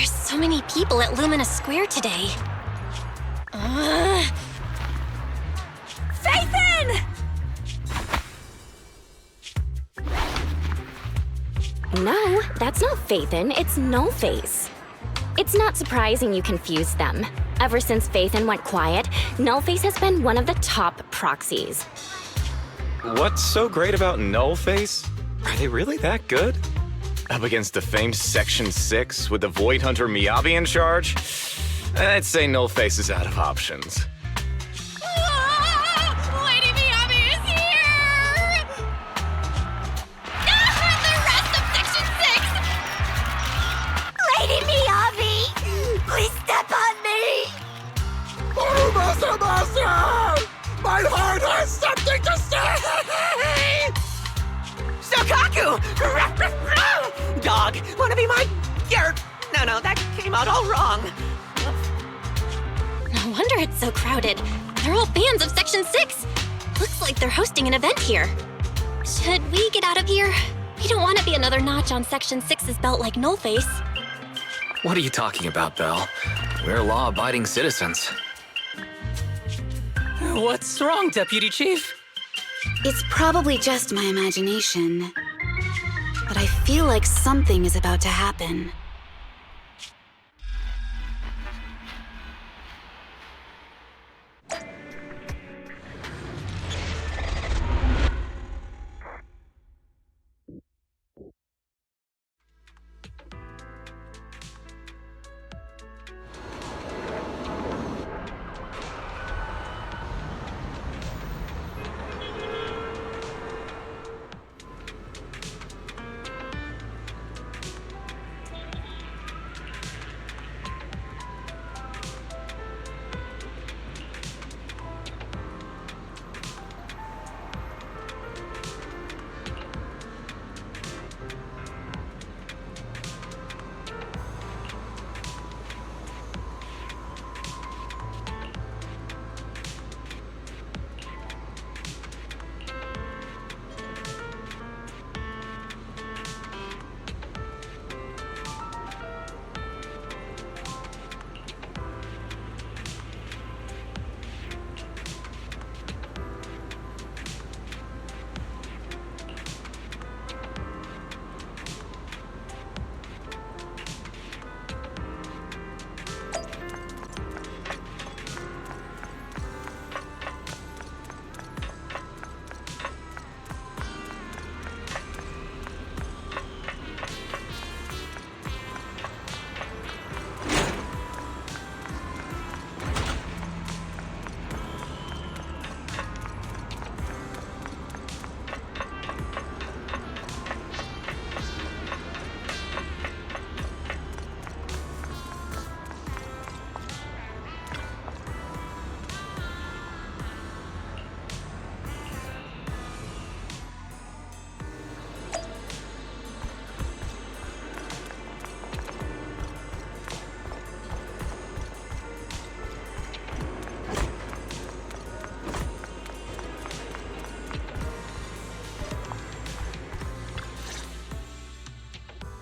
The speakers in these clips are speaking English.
There's so many people at Luminous Square today. Phaethon! No, that's not Phaethon, it's Nullface. It's not surprising you confused them. Ever since Phaethon went quiet, Nullface has been one of the top proxies. What's so great about Nullface? Are they really that good? Up against the famed Section 6 with the Void Hunter Miyabi in charge? I'd say Nullface is out of options. Lady Miyabi is here! The rest of Section 6! Lady Miyabi! Please step on me! Oh, Master! My heart has something to say! Sokaku! Dog, wanna be my... No, that came out all wrong. No wonder it's so crowded. They're all fans of Section 6. Looks like they're hosting an event here. Should we get out of here? We don't want to be another notch on Section 6's belt like Nullface. What are you talking about, Belle? We're law-abiding citizens. What's wrong, Deputy Chief? It's probably just my imagination, but I feel like something is about to happen.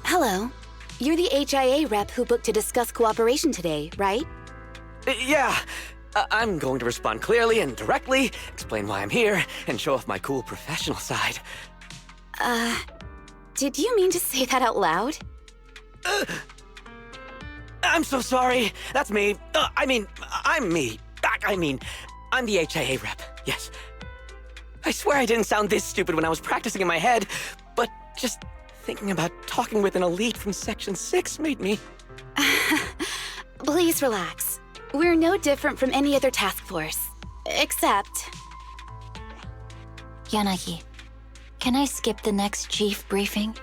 Hello. You're the HIA rep who booked to discuss cooperation today, right? Yeah. I'm going to respond clearly and directly, explain why I'm here, and show off my cool professional side. Did you mean to say that out loud? I'm so sorry. That's me. I'm me. I'm the HIA rep. Yes. I swear I didn't sound this stupid when I was practicing in my head, but just thinking about talking with an elite from Section 6 made me... Please relax. We're no different from any other task force. Except... Yanagi, can I skip the next chief briefing?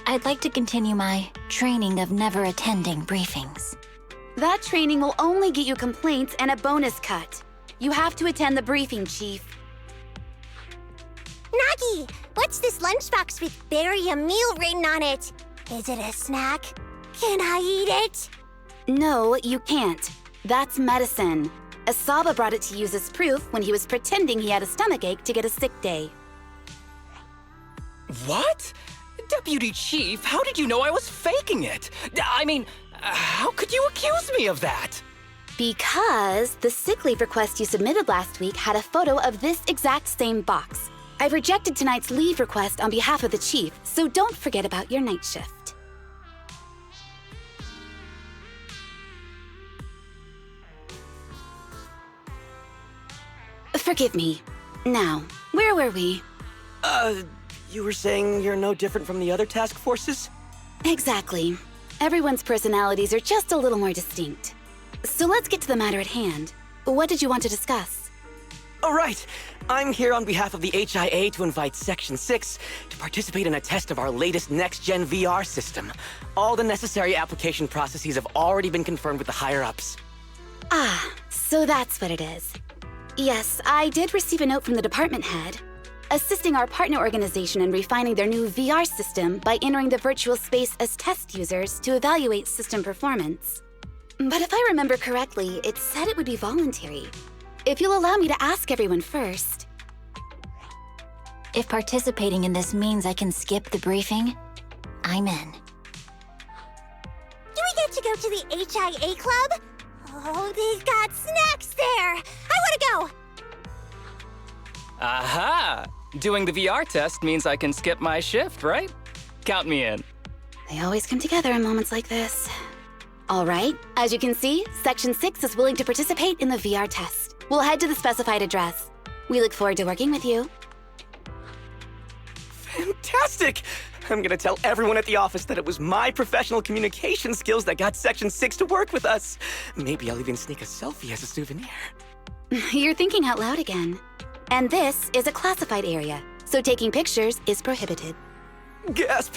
I'd like to continue my training of never attending briefings. That training will only get you complaints and a bonus cut. You have to attend the briefing, Chief. Nagi, what's this lunchbox with "bury a meal" written on it? Is it a snack? Can I eat it? No, you can't. That's medicine. Asaba brought it to use as proof when he was pretending he had a stomachache to get a sick day. What? Deputy Chief, how did you know I was faking it? I mean, how could you accuse me of that? Because the sick leave request you submitted last week had a photo of this exact same box. I've rejected tonight's leave request on behalf of the Chief, so don't forget about your night shift. Forgive me. Now, where were we? You were saying you're no different from the other task forces? Exactly. Everyone's personalities are just a little more distinct. So let's get to the matter at hand. What did you want to discuss? All right. I'm here on behalf of the HIA to invite Section 6 to participate in a test of our latest next-gen VR system. All the necessary application processes have already been confirmed with the higher-ups. Ah, so that's what it is. Yes, I did receive a note from the department head, assisting our partner organization in refining their new VR system by entering the virtual space as test users to evaluate system performance. But if I remember correctly, it said it would be voluntary. If you'll allow me to ask everyone first. If participating in this means I can skip the briefing, I'm in. Do we get to go to the HIA club? Oh, they've got snacks there! I want to go! Aha! Doing the VR test means I can skip my shift, right? Count me in. They always come together in moments like this. All right, as you can see, Section 6 is willing to participate in the VR test. We'll head to the specified address. We look forward to working with you. Fantastic! I'm gonna tell everyone at the office that it was my professional communication skills that got Section 6 to work with us. Maybe I'll even sneak a selfie as a souvenir. You're thinking out loud again. And this is a classified area, so taking pictures is prohibited. Gasp!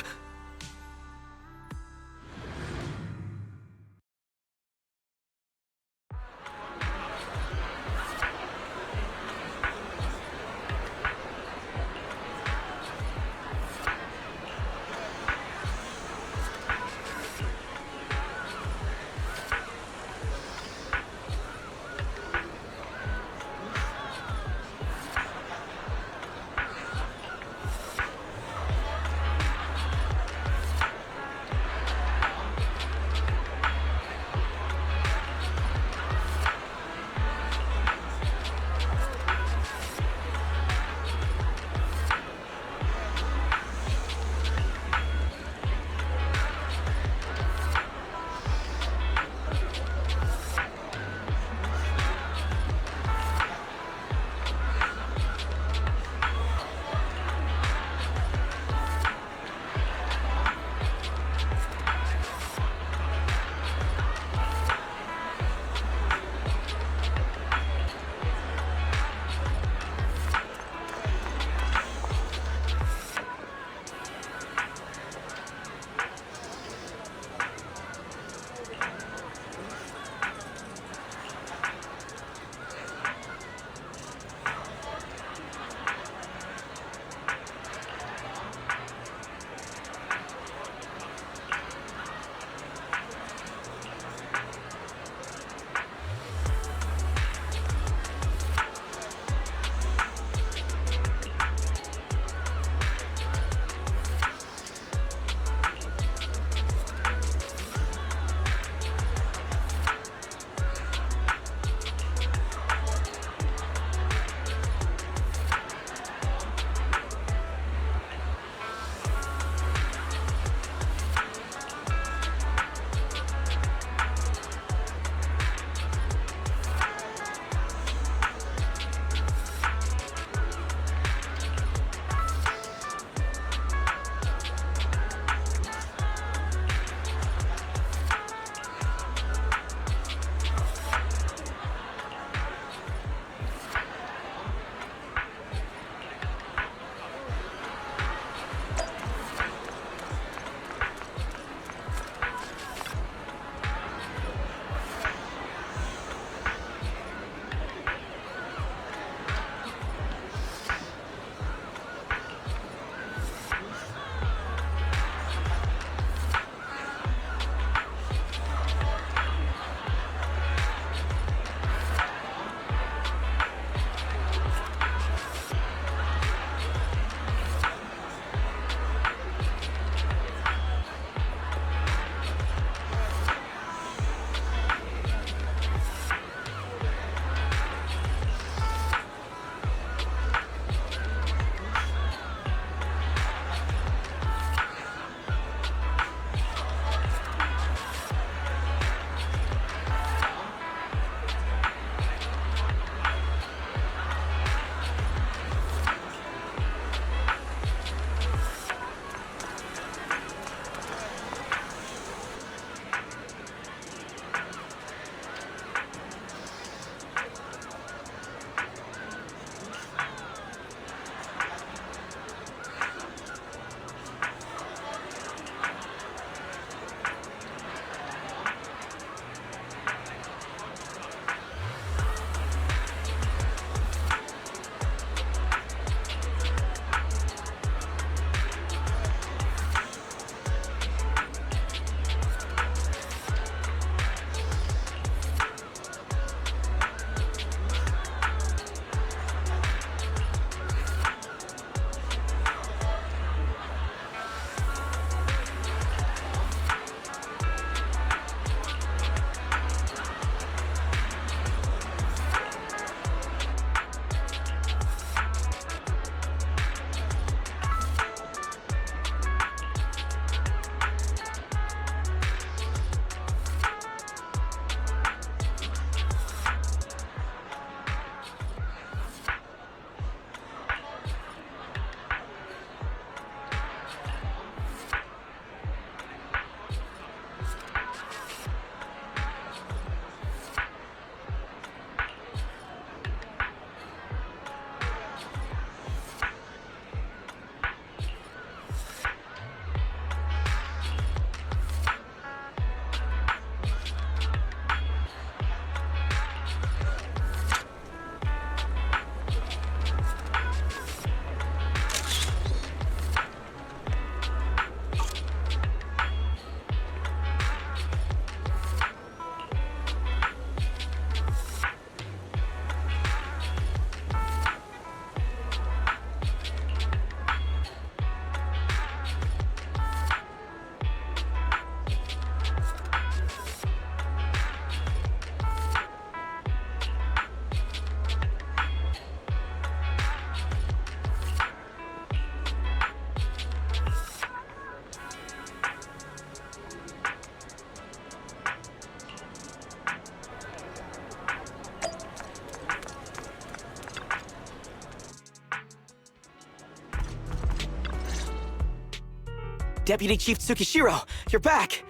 Deputy Chief Tsukishiro, you're back!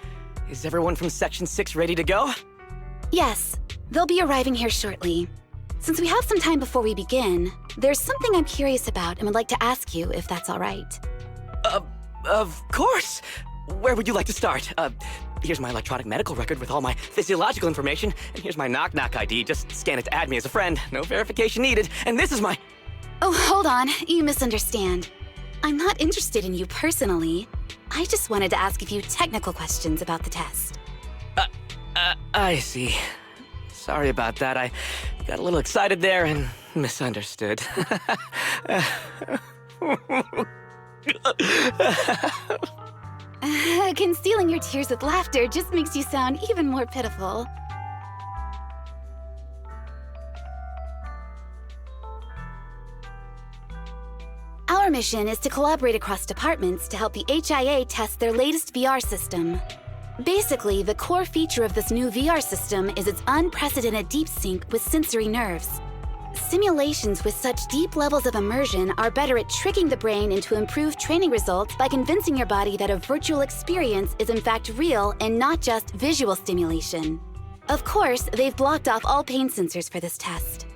Is everyone from Section 6 ready to go? Yes, they'll be arriving here shortly. Since we have some time before we begin, there's something I'm curious about and would like to ask you if that's all right. Of course! Where would you like to start? Here's my electronic medical record with all my physiological information, and here's my knock-knock ID. Just scan it to add me as a friend. No verification needed. And this is my... Oh, hold on. You misunderstand. I'm not interested in you personally. I just wanted to ask a few technical questions about the test. I see. Sorry about that. I got a little excited there and misunderstood. Concealing your tears with laughter just makes you sound even more pitiful. Our mission is to collaborate across departments to help the HIA test their latest VR system. Basically, the core feature of this new VR system is its unprecedented deep sync with sensory nerves. Simulations with such deep levels of immersion are better at tricking the brain into improved training results by convincing your body that a virtual experience is in fact real and not just visual stimulation. Of course, they've blocked off all pain sensors for this test.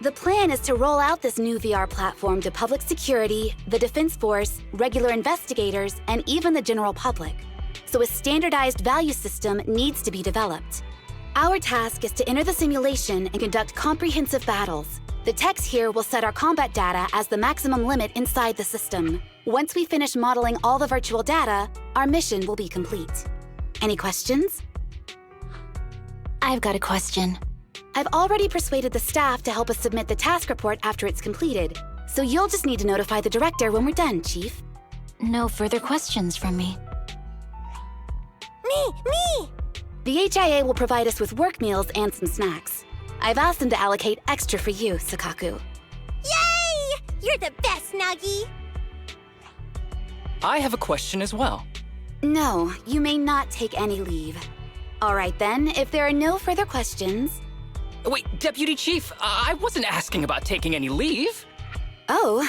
The plan is to roll out this new VR platform to public security, the Defense Force, regular investigators, and even the general public. So a standardized value system needs to be developed. Our task is to enter the simulation and conduct comprehensive battles. The techs here will set our combat data as the maximum limit inside the system. Once we finish modeling all the virtual data, our mission will be complete. Any questions? I've got a question. I've already persuaded the staff to help us submit the task report after it's completed, so you'll just need to notify the director when we're done, Chief. No further questions from me. Me! The HIA will provide us with work meals and some snacks. I've asked them to allocate extra for you, Sakaku. Yay! You're the best, Nagi! I have a question as well. No, you may not take any leave. All right then, if there are no further questions... Wait, Deputy Chief, I wasn't asking about taking any leave. Oh,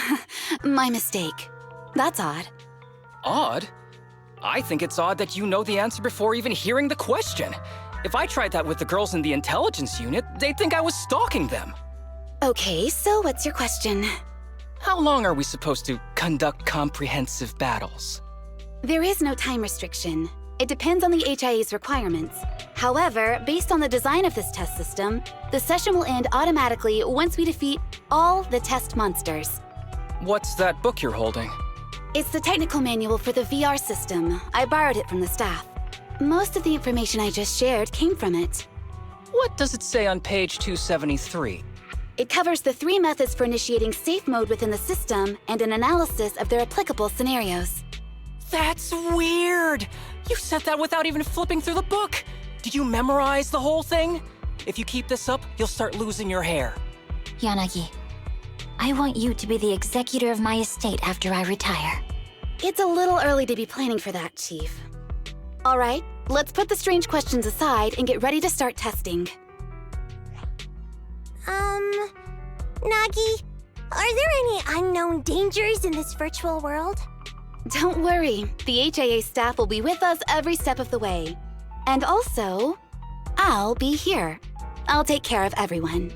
my mistake. That's odd. Odd? I think it's odd that you know the answer before even hearing the question. If I tried that with the girls in the intelligence unit, they'd think I was stalking them. Okay, so what's your question? How long are we supposed to conduct comprehensive battles? There is no time restriction. It depends on the HIA's requirements. However, based on the design of this test system, the session will end automatically once we defeat all the test monsters. What's that book you're holding? It's the technical manual for the VR system. I borrowed it from the staff. Most of the information I just shared came from it. What does it say on page 273? It covers the 3 methods for initiating safe mode within the system and an analysis of their applicable scenarios. That's weird! You said that without even flipping through the book! Did you memorize the whole thing? If you keep this up, you'll start losing your hair. Yanagi, I want you to be the executor of my estate after I retire. It's a little early to be planning for that, Chief. All right, let's put the strange questions aside and get ready to start testing. Nagi, are there any unknown dangers in this virtual world? Don't worry, the HIA staff will be with us every step of the way. And also, I'll be here. I'll take care of everyone.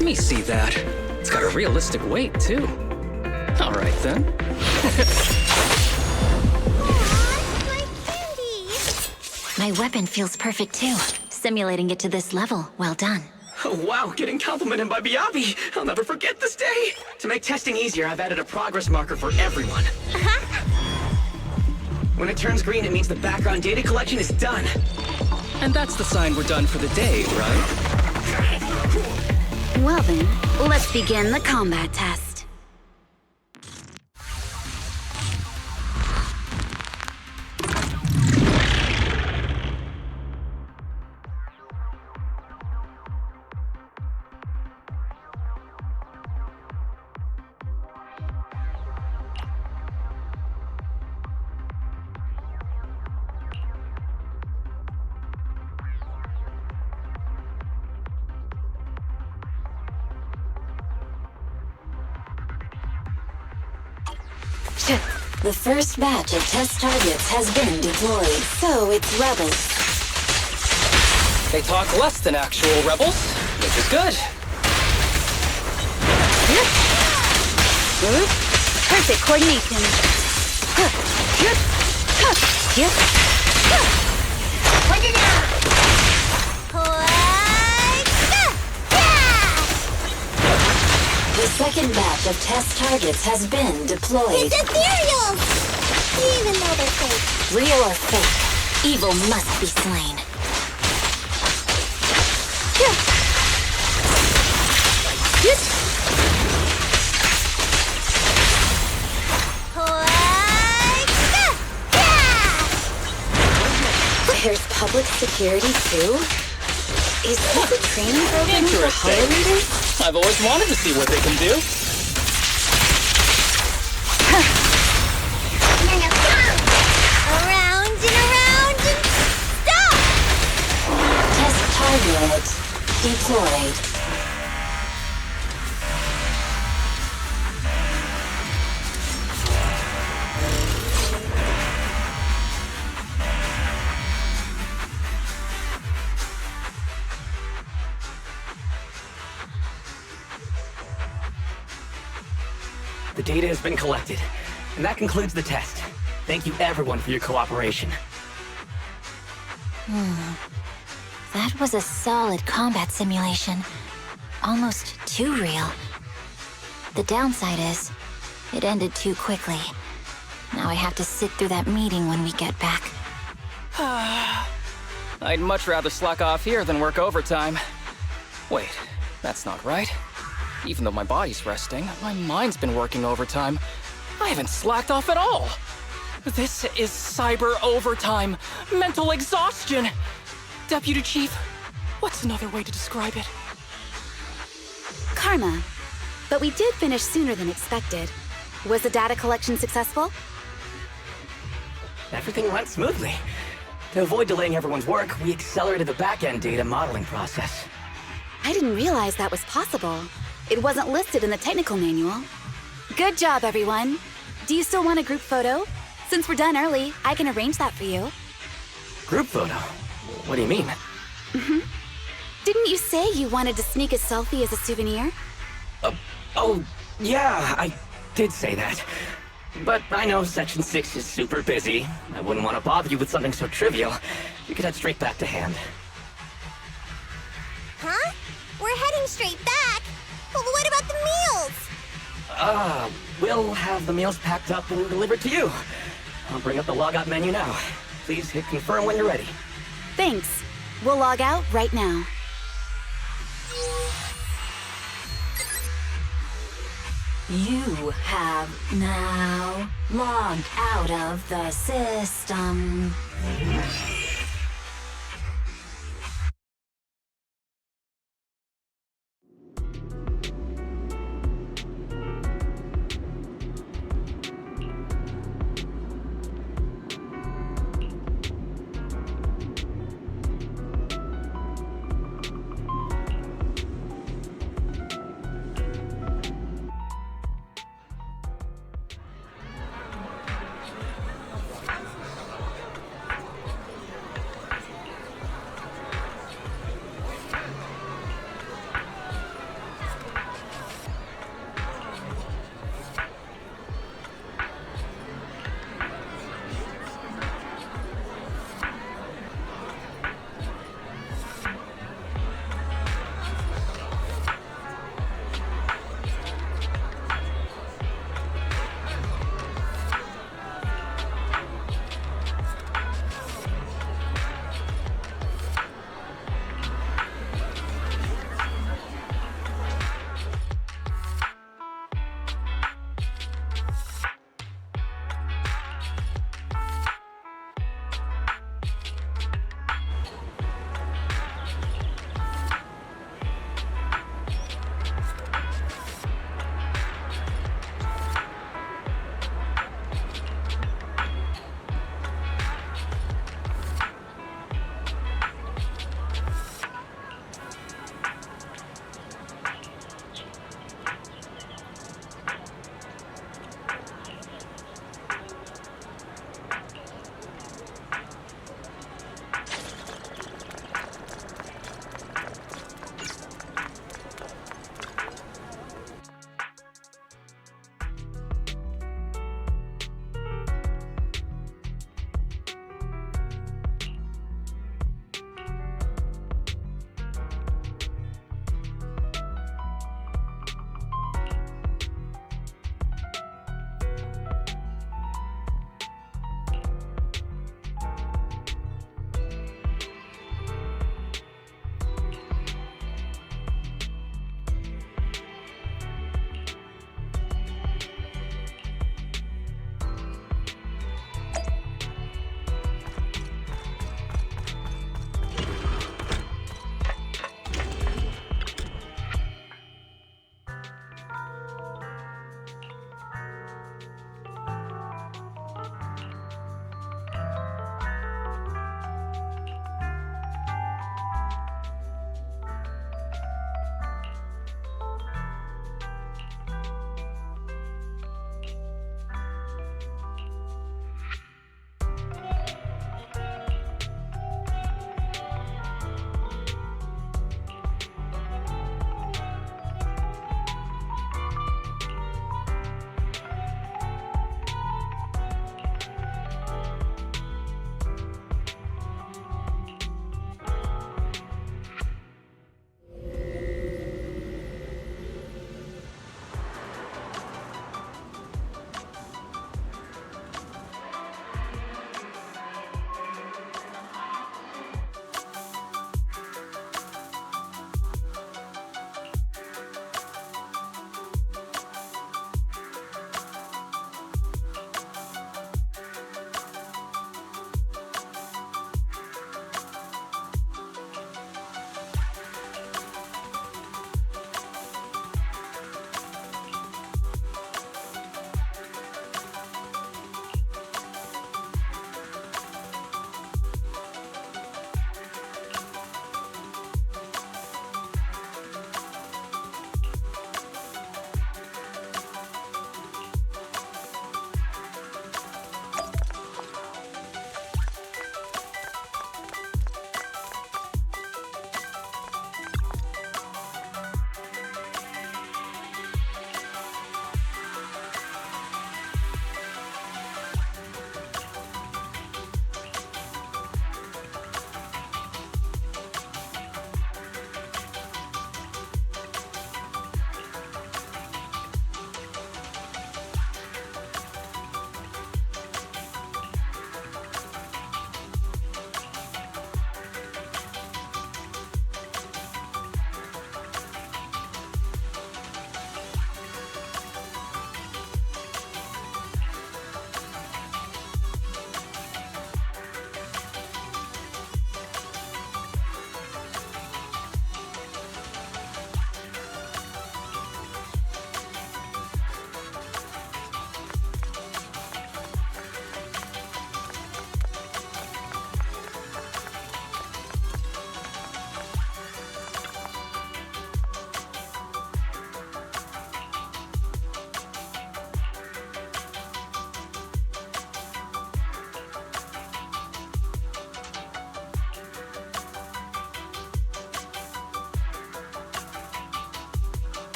Let me see that. It's got a realistic weight, too. All right, then. My candy! My weapon feels perfect too. Simulating it to this level, well done. Oh, wow, getting complimented by Biabi. I'll never forget this day. To make testing easier, I've added a progress marker for everyone. When it turns green, it means the background data collection is done. And that's the sign we're done for the day, right? Well then, let's begin the combat test. The first batch of test targets has been deployed. So it's rebels. They talk less than actual rebels, which is good. Perfect coordination. The second batch of test targets has been deployed. It's ethereal! Even though they're fake. Real or fake, evil must be slain. There's public security too? Is this a training program for holo leaders? I've always wanted to see what they can do. Around and around and stop! Test target deployed. The data has been collected, and that concludes the test. Thank you everyone for your cooperation. That was a solid combat simulation. Almost too real. The downside is, it ended too quickly. Now I have to sit through that meeting when we get back. I'd much rather slack off here than work overtime. Wait, that's not right. Even though my body's resting, my mind's been working overtime. I haven't slacked off at all. This is cyber overtime. Mental exhaustion. Deputy Chief, what's another way to describe it? Karma. But we did finish sooner than expected. Was the data collection successful? Everything went smoothly. To avoid delaying everyone's work, we accelerated the back-end data modeling process. I didn't realize that was possible. It wasn't listed in the technical manual. Good job, everyone. Do you still want a group photo? Since we're done early, I can arrange that for you. Group photo? What do you mean? Didn't you say you wanted to sneak a selfie as a souvenir? Oh, yeah, I did say that. But I know Section 6 is super busy. I wouldn't want to bother you with something so trivial. You could head straight back to hand. Huh? We're heading straight back. But what about the meals? We'll have the meals packed up and delivered to you. I'll bring up the logout menu now. Please hit confirm when you're ready. Thanks. We'll log out right now. You have now logged out of the system.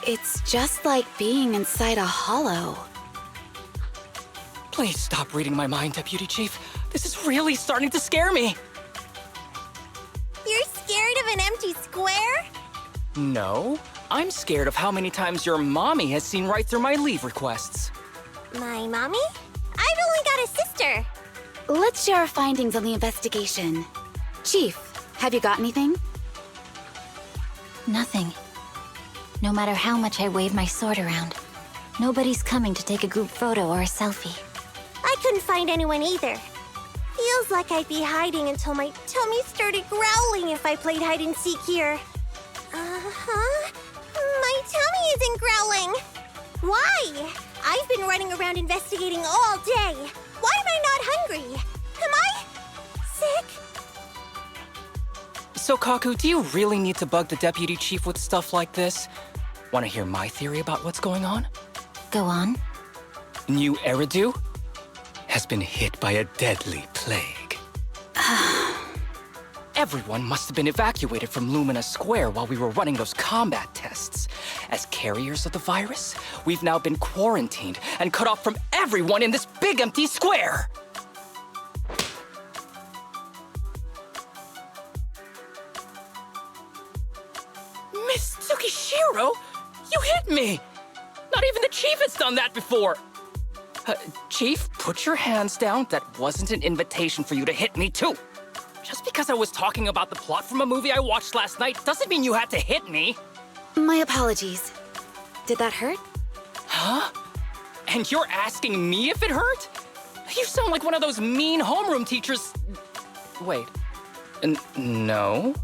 It's just like being inside a hollow. Please stop reading my mind, Deputy Chief. This is really starting to scare me. You're scared of an empty square? No, I'm scared of how many times your mommy has seen right through my leave requests. My mommy? I've only got a sister. Let's share our findings on the investigation. Chief, have you got anything? Nothing. No matter how much I wave my sword around, nobody's coming to take a group photo or a selfie. I couldn't find anyone either. Feels like I'd be hiding until my tummy started growling if I played hide and seek here. Uh-huh. My tummy isn't growling. Why? I've been running around investigating all day. Why am I not hungry? Am I sick? So, Kaku, do you really need to bug the Deputy Chief with stuff like this? Want to hear my theory about what's going on? Go on. New Eridu has been hit by a deadly plague. Everyone must have been evacuated from Lumina Square while we were running those combat tests. As carriers of the virus, we've now been quarantined and cut off from everyone in this big empty square. Miss Tsukishiro, you hit me! Not even the Chief has done that before! Chief, put your hands down. That wasn't an invitation for you to hit me, too. Just because I was talking about the plot from a movie I watched last night doesn't mean you had to hit me. My apologies. Did that hurt? Huh? And you're asking me if it hurt? You sound like one of those mean homeroom teachers. Wait. No,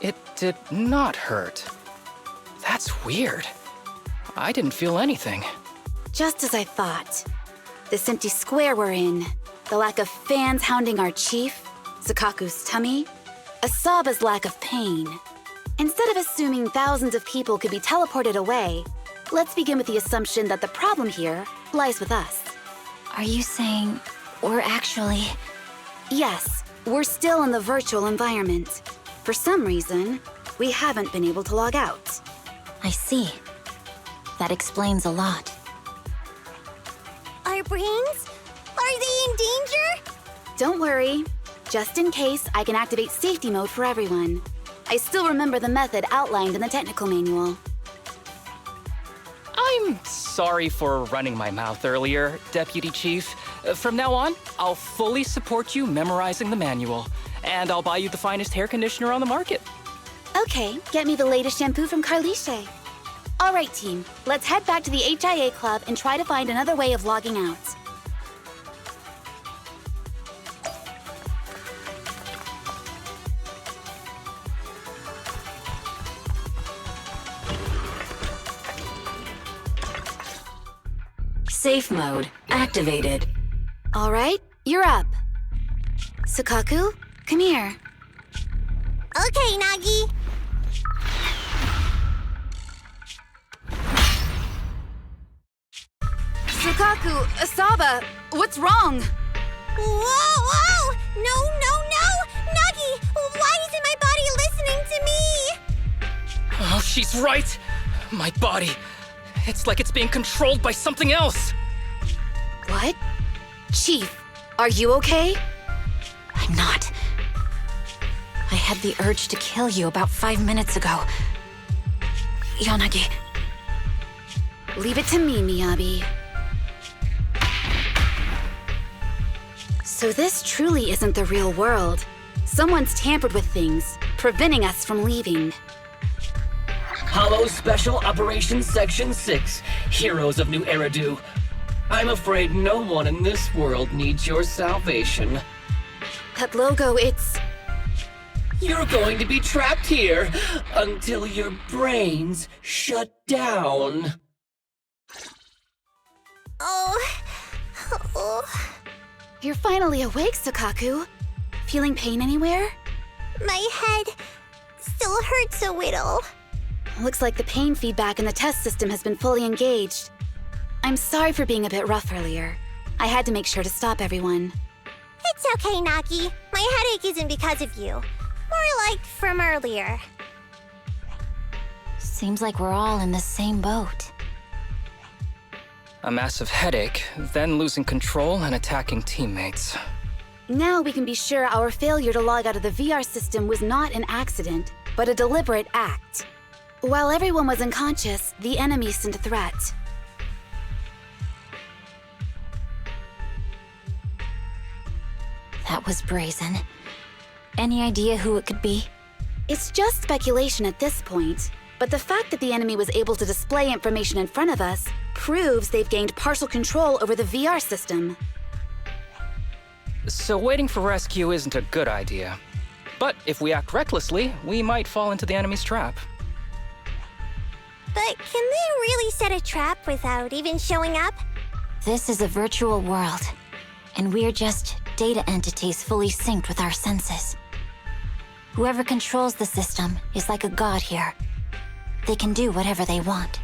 it did not hurt. That's weird. I didn't feel anything. Just as I thought. This empty square we're in, the lack of fans hounding our chief, Sukaku's tummy, Asaba's lack of pain. Instead of assuming thousands of people could be teleported away, let's begin with the assumption that the problem here lies with us. Are you saying we're actually... Yes, we're still in the virtual environment. For some reason, we haven't been able to log out. I see. That explains a lot. Our brains? Are they in danger? Don't worry. Just in case, I can activate safety mode for everyone. I still remember the method outlined in the technical manual. I'm sorry for running my mouth earlier, Deputy Chief. From now on, I'll fully support you memorizing the manual, and I'll buy you the finest hair conditioner on the market. Okay, get me the latest shampoo from Carliche. All right, team, let's head back to the HIA Club and try to find another way of logging out. Safe mode activated. All right, you're up. Sukaku, come here. Okay, Nagi. Sukaku, Asaba, what's wrong? Whoa! No! Nagi, why isn't my body listening to me? Oh, she's right. My body. It's like it's being controlled by something else. What? Chief, are you okay? I'm not. I had the urge to kill you about 5 minutes ago. Yanagi. Leave it to me, Miyabi. So this truly isn't the real world. Someone's tampered with things, preventing us from leaving. Hello, Special Operations Section 6, Heroes of New Eridu. I'm afraid no one in this world needs your salvation. That logo, it's... You're going to be trapped here until your brains shut down. Oh. You're finally awake, Sukaku. Feeling pain anywhere? My head still hurts a little. Looks like the pain feedback in the test system has been fully engaged. I'm sorry for being a bit rough earlier. I had to make sure to stop everyone. It's okay, Nagi. My headache isn't because of you. More like from earlier. Seems like we're all in the same boat. A massive headache, then losing control and attacking teammates. Now we can be sure our failure to log out of the VR system was not an accident, but a deliberate act. While everyone was unconscious, the enemy sent a threat. That was brazen. Any idea who it could be? It's just speculation at this point, but the fact that the enemy was able to display information in front of us proves they've gained partial control over the VR system. So waiting for rescue isn't a good idea. But if we act recklessly, we might fall into the enemy's trap. But can they really set a trap without even showing up? This is a virtual world, and we're just data entities fully synced with our senses. Whoever controls the system is like a god here. They can do whatever they want.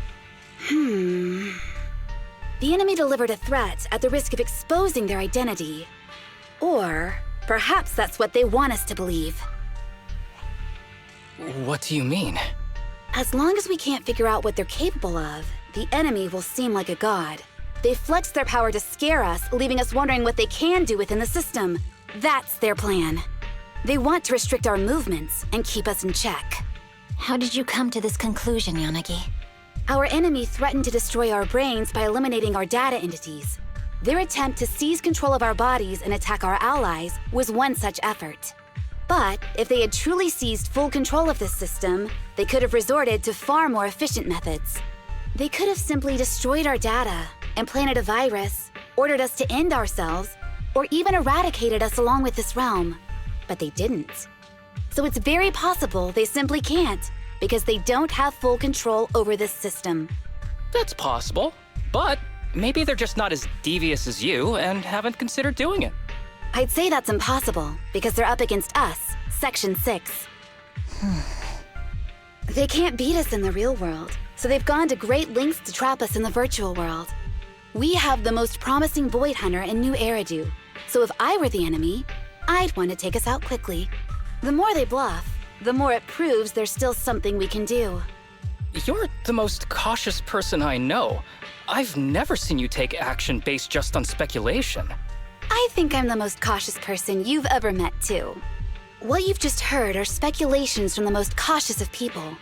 The enemy delivered a threat at the risk of exposing their identity. Or perhaps that's what they want us to believe. What do you mean? As long as we can't figure out what they're capable of, the enemy will seem like a god. They flex their power to scare us, leaving us wondering what they can do within the system. That's their plan. They want to restrict our movements and keep us in check. How did you come to this conclusion, Yanagi? Our enemy threatened to destroy our brains by eliminating our data entities. Their attempt to seize control of our bodies and attack our allies was one such effort. But if they had truly seized full control of this system, they could have resorted to far more efficient methods. They could have simply destroyed our data, implanted a virus, ordered us to end ourselves, or even eradicated us along with this realm. But they didn't. So it's very possible they simply can't, because they don't have full control over this system. That's possible, but maybe they're just not as devious as you and haven't considered doing it. I'd say that's impossible, because they're up against us, Section 6. They can't beat us in the real world, so they've gone to great lengths to trap us in the virtual world. We have the most promising Void Hunter in New Eridu, so if I were the enemy, I'd want to take us out quickly. The more they bluff, the more it proves there's still something we can do. You're the most cautious person I know. I've never seen you take action based just on speculation. I think I'm the most cautious person you've ever met, too. What you've just heard are speculations from the most cautious of people.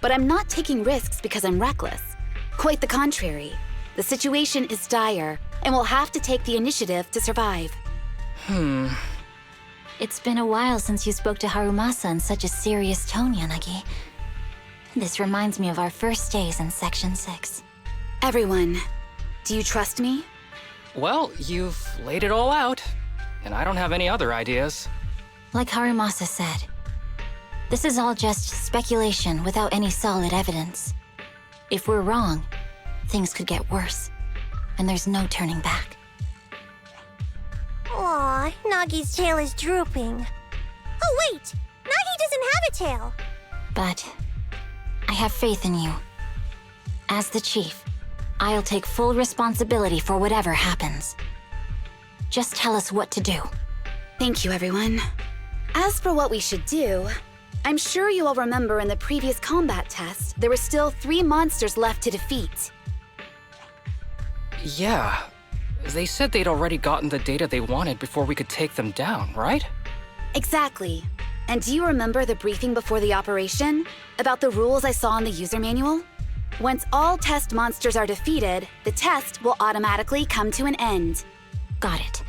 But I'm not taking risks because I'm reckless. Quite the contrary. The situation is dire, and we'll have to take the initiative to survive. It's been a while since you spoke to Harumasa in such a serious tone, Yanagi. This reminds me of our first days in Section 6. Everyone, do you trust me? Well, you've laid it all out, and I don't have any other ideas. Like Harumasa said, this is all just speculation without any solid evidence. If we're wrong, things could get worse, and there's no turning back. Aw, Nagi's tail is drooping. Oh wait! Nagi doesn't have a tail! But I have faith in you. As the chief, I'll take full responsibility for whatever happens. Just tell us what to do. Thank you, everyone. As for what we should do, I'm sure you all remember in the previous combat test, there were still 3 monsters left to defeat. Yeah. They said they'd already gotten the data they wanted before we could take them down, right? Exactly. And do you remember the briefing before the operation? About the rules I saw in the user manual? Once all test monsters are defeated, the test will automatically come to an end. Got it.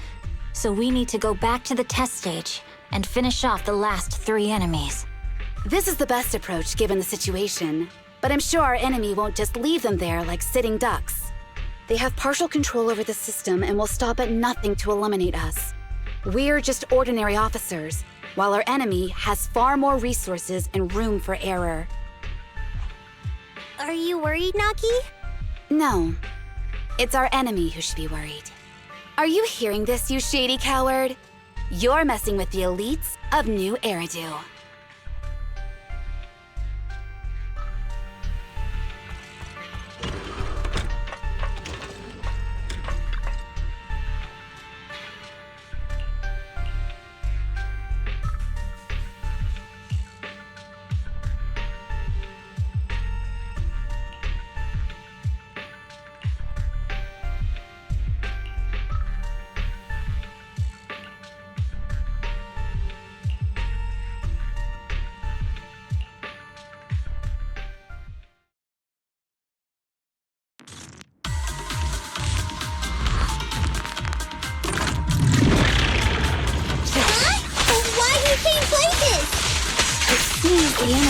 So we need to go back to the test stage and finish off the last 3 enemies. This is the best approach given the situation, but I'm sure our enemy won't just leave them there like sitting ducks. They have partial control over the system and will stop at nothing to eliminate us. We're just ordinary officers, while our enemy has far more resources and room for error. Are you worried, Nagi? No. It's our enemy who should be worried. Are you hearing this, you shady coward? You're messing with the elites of New Eridu.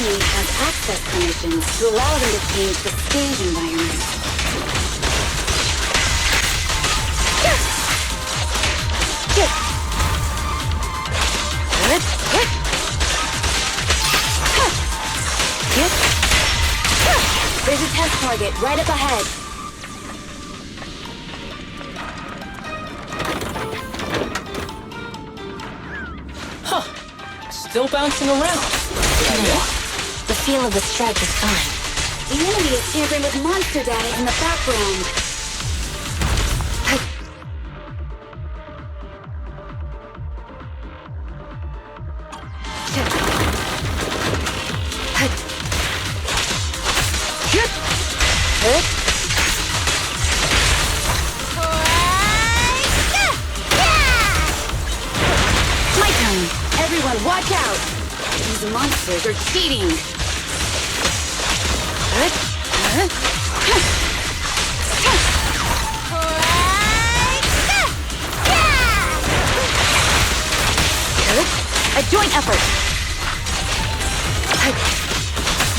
team has access permissions to allow them to change the stage environment. There's a test target right up ahead. Still bouncing around. The feel of the strike is fine. The enemy is tampering with monster data in the background. My turn. Everyone, watch out! These monsters are cheating! A joint effort!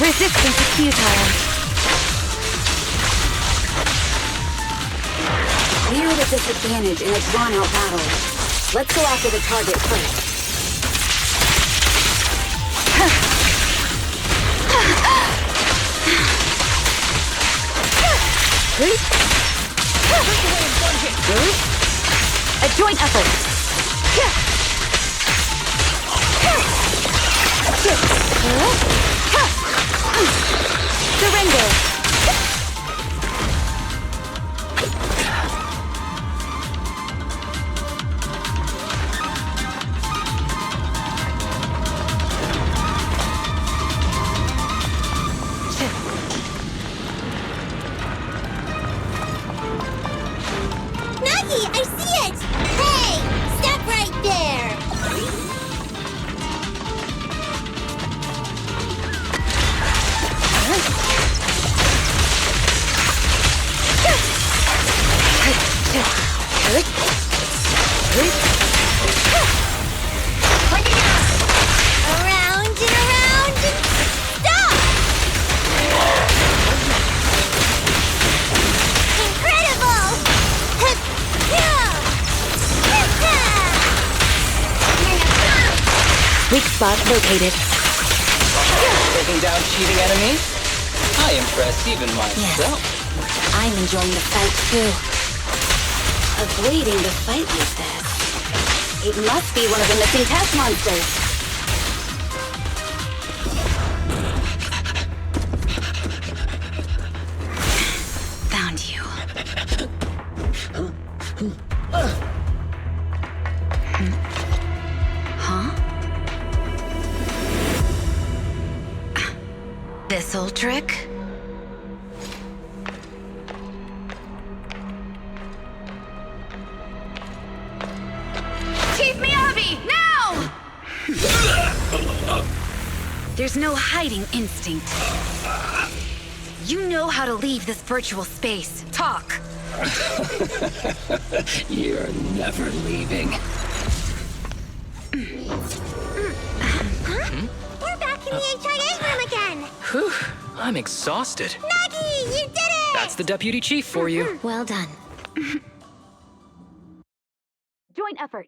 Resistance is futile. We're at a disadvantage in a drawn-out battle. Let's go after the target first. A joint effort. Surrender. I see it! Hey! Stop right there! Around and around and stop! Incredible! Weak spot located. Taking down cheating enemies? I impress even myself. Yes. I'm enjoying the fight too. Avoiding the fight like this. It must be one of the missing test monsters. Found you. Huh? This old trick? Chief Miyabi, now! There's no hiding instinct. You know how to leave this virtual space. Talk. You're never leaving. We're back in the HIA room again! Whew, I'm exhausted. Nagi, you did it! That's the deputy chief for you. Well done. Joint effort.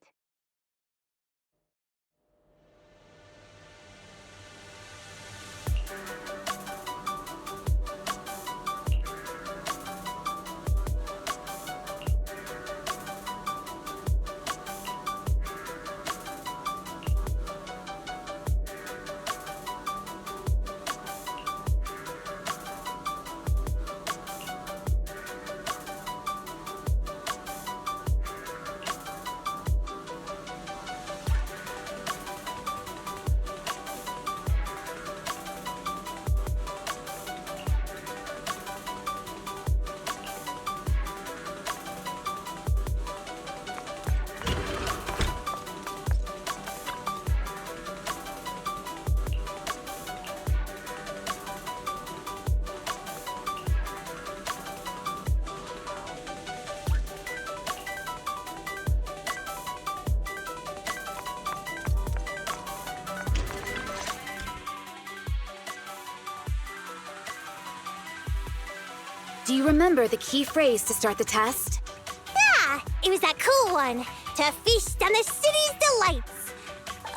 Do you remember the key phrase to start the test? Yeah, it was that cool one. To feast on the city's delights.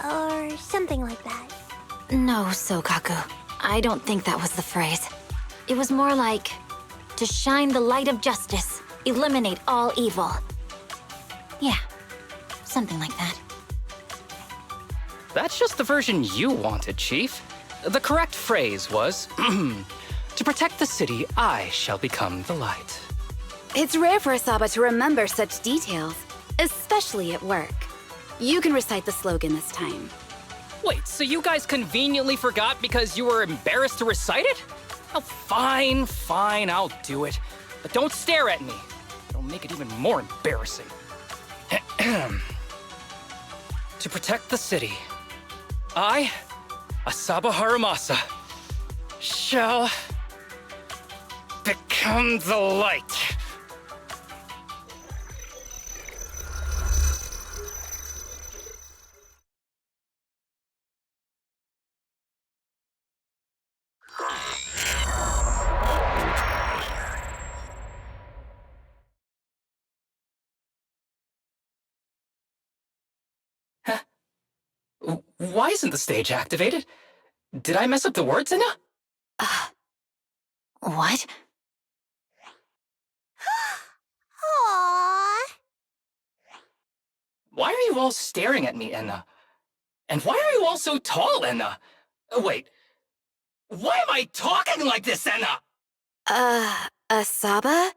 Or something like that. No, Sokaku. I don't think that was the phrase. It was more like, to shine the light of justice, eliminate all evil. Yeah, something like that. That's just the version you wanted, Chief. The correct phrase was, to protect the city, I shall become the light. It's rare for Asaba to remember such details, especially at work. You can recite the slogan this time. Wait, so you guys conveniently forgot because you were embarrassed to recite it? Oh, fine, I'll do it. But don't stare at me. It'll make it even more embarrassing. To protect the city, I, Asaba Harumasa, shall become the light. Why isn't the stage activated? Did I mess up the words, Inna? What? Aww. Why are you all staring at me, Enna? And why are you all so tall, Enna? Wait, why am I talking like this, Enna? Asaba?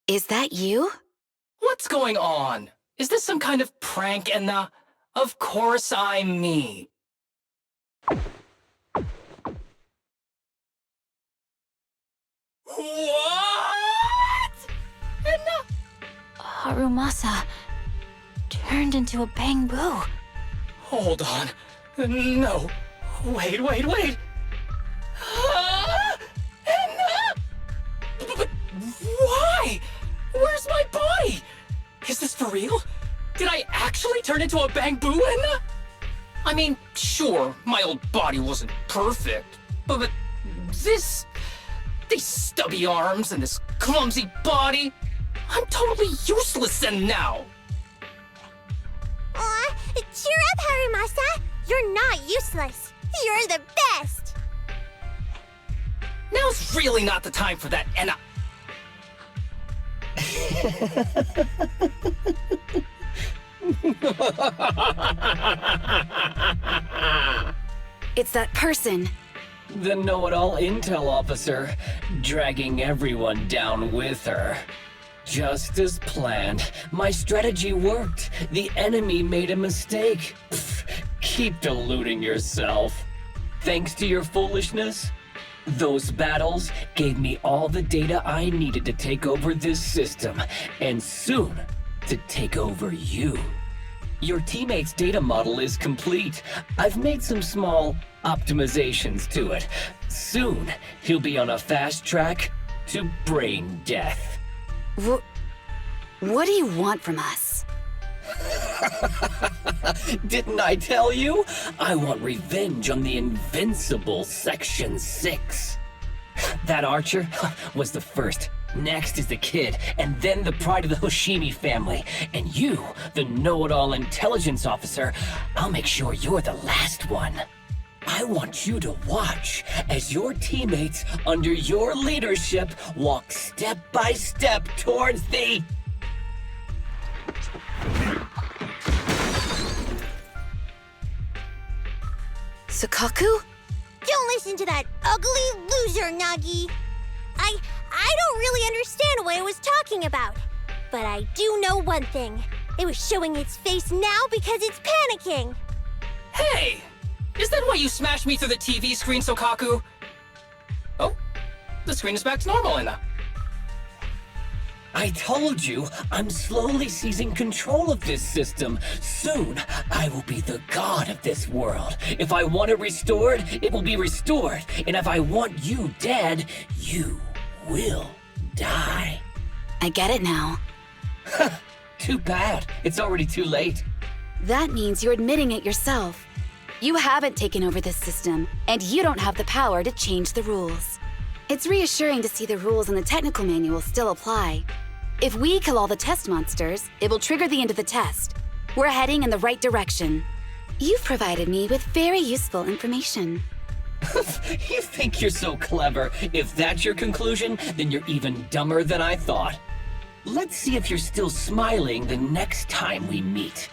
Is that you? What's going on? Is this some kind of prank, Enna? Of course I'm me. What? Enna? Harumasa turned into a bamboo. Hold on. No. Wait. Enna? But why? Where's my body? Is this for real? Did I actually turn into a bamboo, Enna? I mean, sure, my old body wasn't perfect, but these stubby arms and this clumsy body, I'm totally useless now. Aw, cheer up, Harumasa. You're not useless. You're the best. Now's really not the time for that, Enna. It's that person. The know-it-all intel officer, dragging everyone down with her. Just as planned. My strategy worked. The enemy made a mistake. Pfft, keep deluding yourself. Thanks to your foolishness, those battles gave me all the data I needed to take over this system, and soon to take over you. Your teammate's data model is complete. I've made some small optimizations to it. Soon, he'll be on a fast track to brain death. What do you want from us? Didn't I tell you? I want revenge on the invincible Section 6. That archer was the first. Next is the kid, and then the pride of the Hoshimi family. And you, the know-it-all intelligence officer, I'll make sure you're the last one. I want you to watch as your teammates under your leadership walk step by step towards the... Sukaku? Don't listen to that ugly loser, Nagi. I don't really understand what it was talking about. But I do know one thing. It was showing its face now because it's panicking. Hey! Is that why you smashed me through the TV screen, Sokaku? Oh, the screen is back to normal, Enna. I told you, I'm slowly seizing control of this system. Soon, I will be the god of this world. If I want it restored, it will be restored. And if I want you dead, you will die. I get it now. Too bad. It's already too late. That means you're admitting it yourself. You haven't taken over this system, and you don't have the power to change the rules. It's reassuring to see the rules in the technical manual still apply. If we kill all the test monsters, it will trigger the end of the test. We're heading in the right direction. You've provided me with very useful information. You think you're so clever. If that's your conclusion, then you're even dumber than I thought. Let's see if you're still smiling the next time we meet.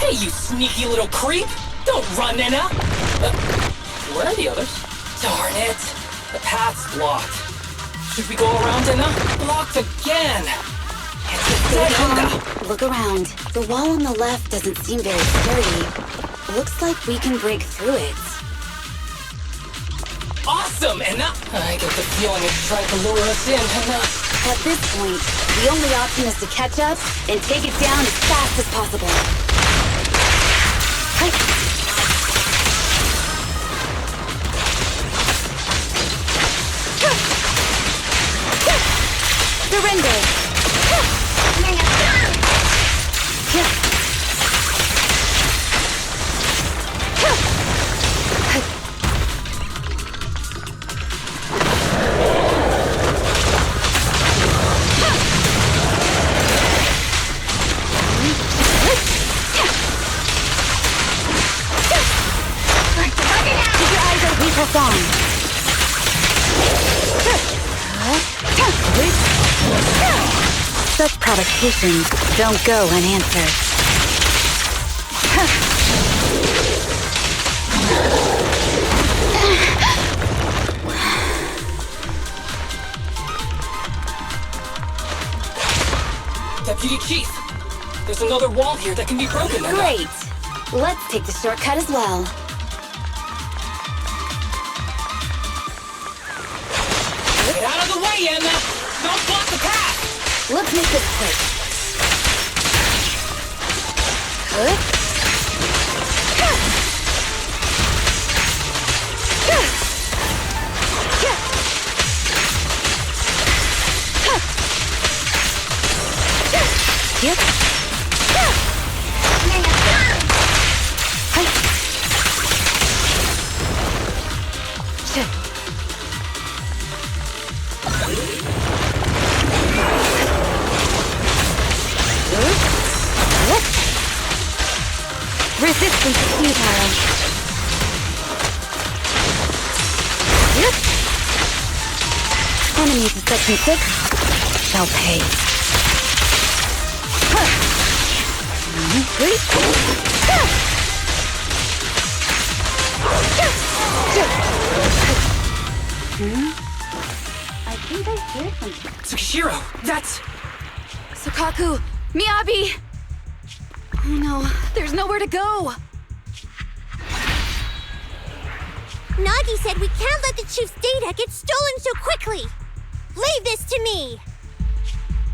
Hey, you sneaky little creep! Don't run, Nina! Where are the others? Darn it! The path's blocked. Should we go around, Nina? Blocked again! It's a dead end! Look around. The wall on the left doesn't seem very sturdy. Looks like we can break through it. Awesome, Enna! I get the feeling it's trying to lure us in, Enna. At this point, the only option is to catch up and take it down as fast as possible. Surrender! Such provocations don't go unanswered. Deputy Chief, there's another wall here that can be broken. Great! Let's take the shortcut as well. Get out of the way, Emma! Don't block the path! Let's make this quick. Resistance is futile. Enemies of Section 6 shall pay. I think I heard something. Tsukishiro, that's... Sukaku! Miyabi! Oh no, there's nowhere to go! Nagi said we can't let the chief's data get stolen so quickly! Leave this to me!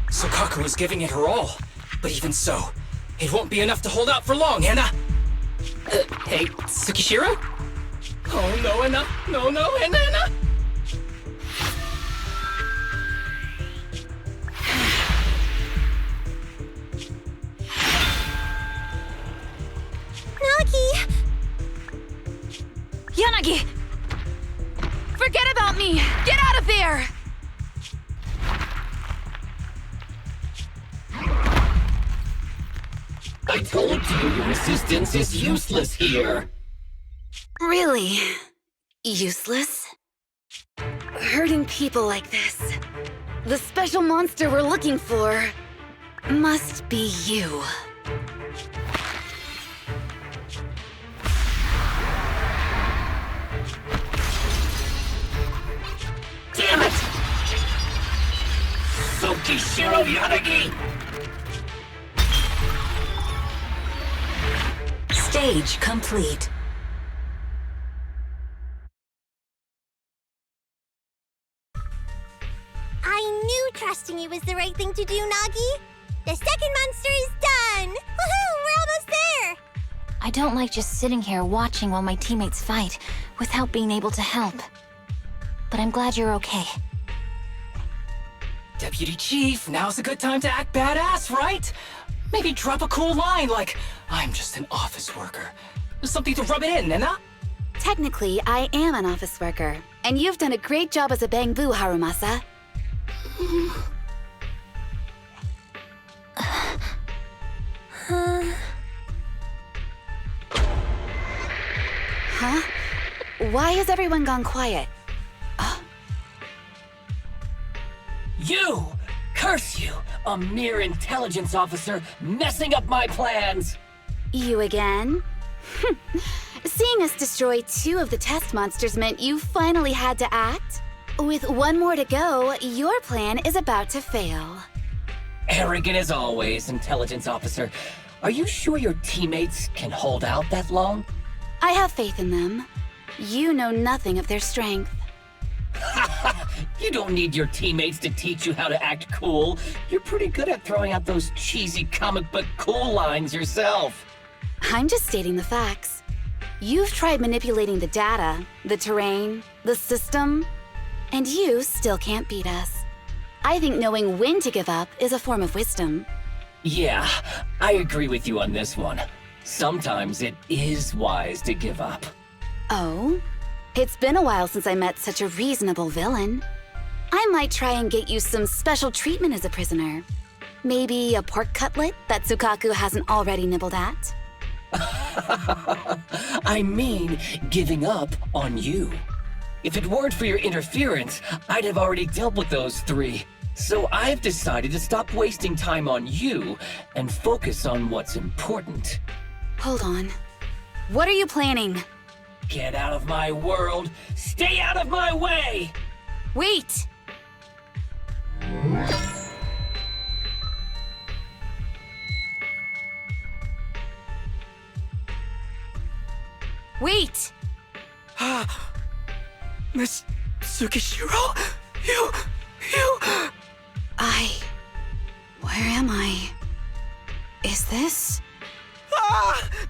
Sukaku is giving it her all. But even so, it won't be enough to hold out for long, Anna! Hey, Tsukishiro? Oh no, Anna! No, Anna! Nagi! Yanagi! Forget about me! Get out of there! I told you your assistance is useless here. Really? Useless? Hurting people like this. The special monster we're looking for must be you. Damn it! Tsukishiro Yanagi! Stage complete. I knew trusting you was the right thing to do, Nagi! The second monster is done! Woohoo! We're almost there! I don't like just sitting here watching while my teammates fight without being able to help. But I'm glad you're okay. Deputy Chief, now's a good time to act badass, right? Maybe drop a cool line like, I'm just an office worker. Something to rub it in, Nena? Technically, I am an office worker, and you've done a great job as a bangbu, Harumasa. Huh? Why has everyone gone quiet? You! Curse you! A mere intelligence officer messing up my plans! You again? Seeing us destroy 2 of the test monsters meant you finally had to act? With 1 more to go, your plan is about to fail. Arrogant as always, intelligence officer. Are you sure your teammates can hold out that long? I have faith in them. You know nothing of their strength. You don't need your teammates to teach you how to act cool. You're pretty good at throwing out those cheesy comic book cool lines yourself. I'm just stating the facts. You've tried manipulating the data, the terrain, the system, and you still can't beat us. I think knowing when to give up is a form of wisdom. Yeah, I agree with you on this one. Sometimes it is wise to give up. Oh? It's been a while since I met such a reasonable villain. I might try and get you some special treatment as a prisoner. Maybe a pork cutlet that Sukaku hasn't already nibbled at? I mean, giving up on you. If it weren't for your interference, I'd have already dealt with those 3. So I've decided to stop wasting time on you and focus on what's important. Hold on. What are you planning? Get out of my world! Stay out of my way! Wait! Wait! Miss Tsukishiro? You... Where am I? Is this?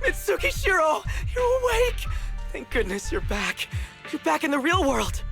Mitsukishiro! You're awake! Thank goodness you're back. You're back in the real world.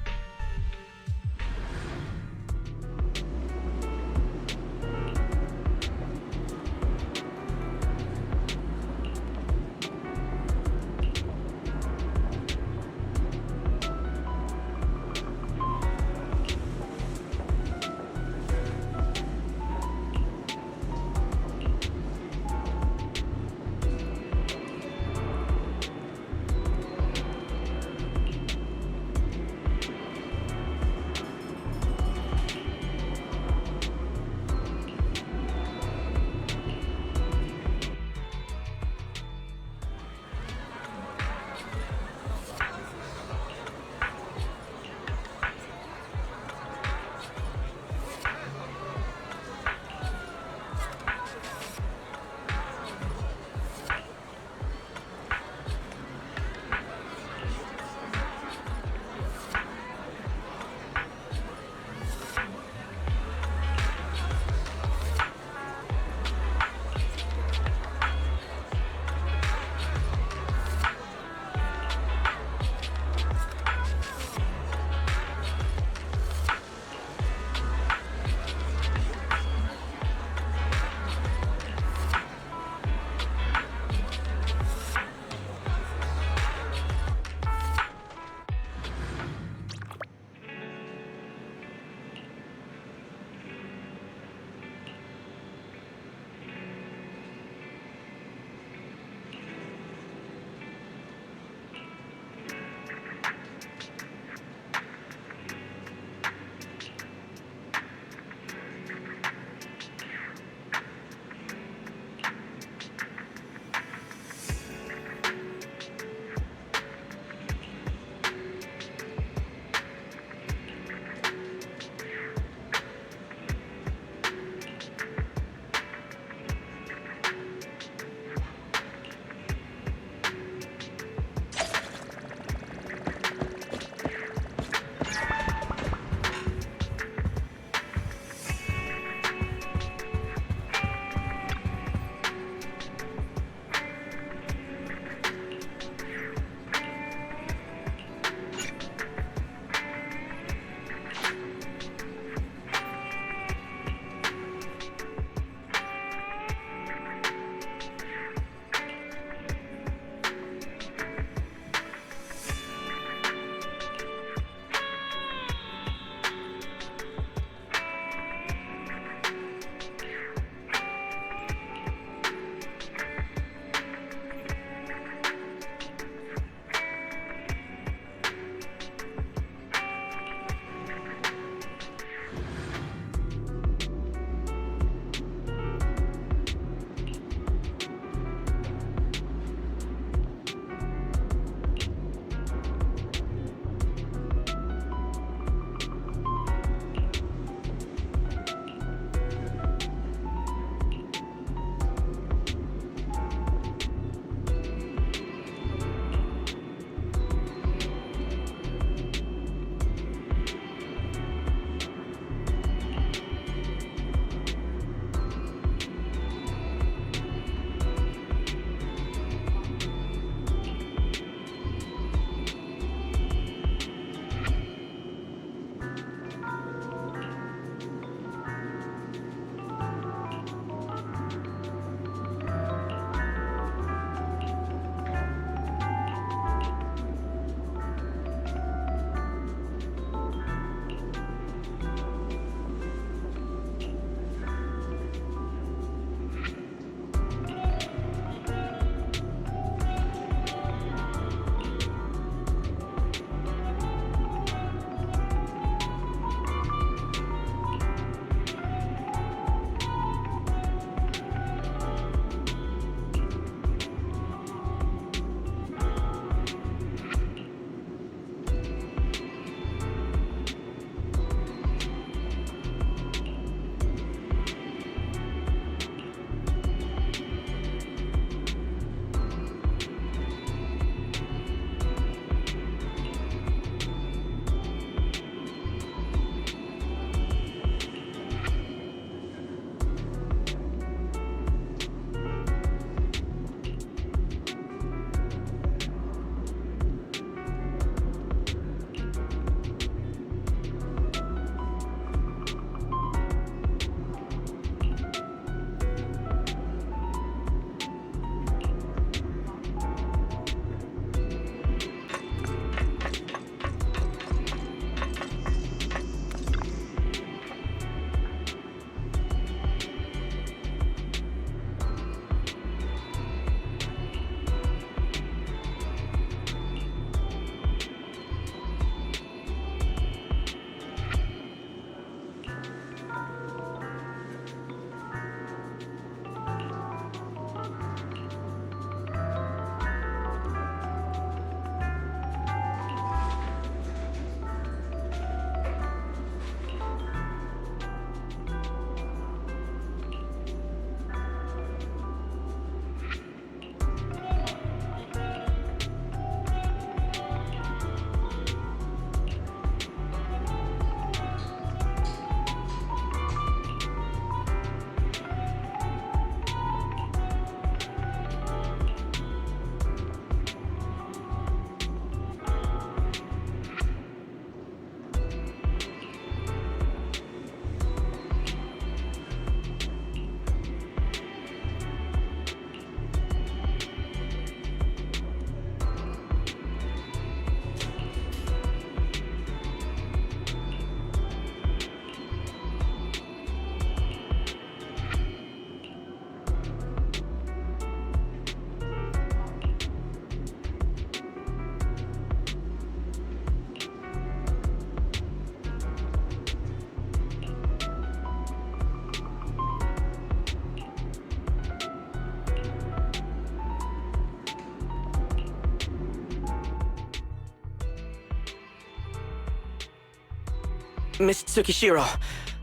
Miss Tsukishiro,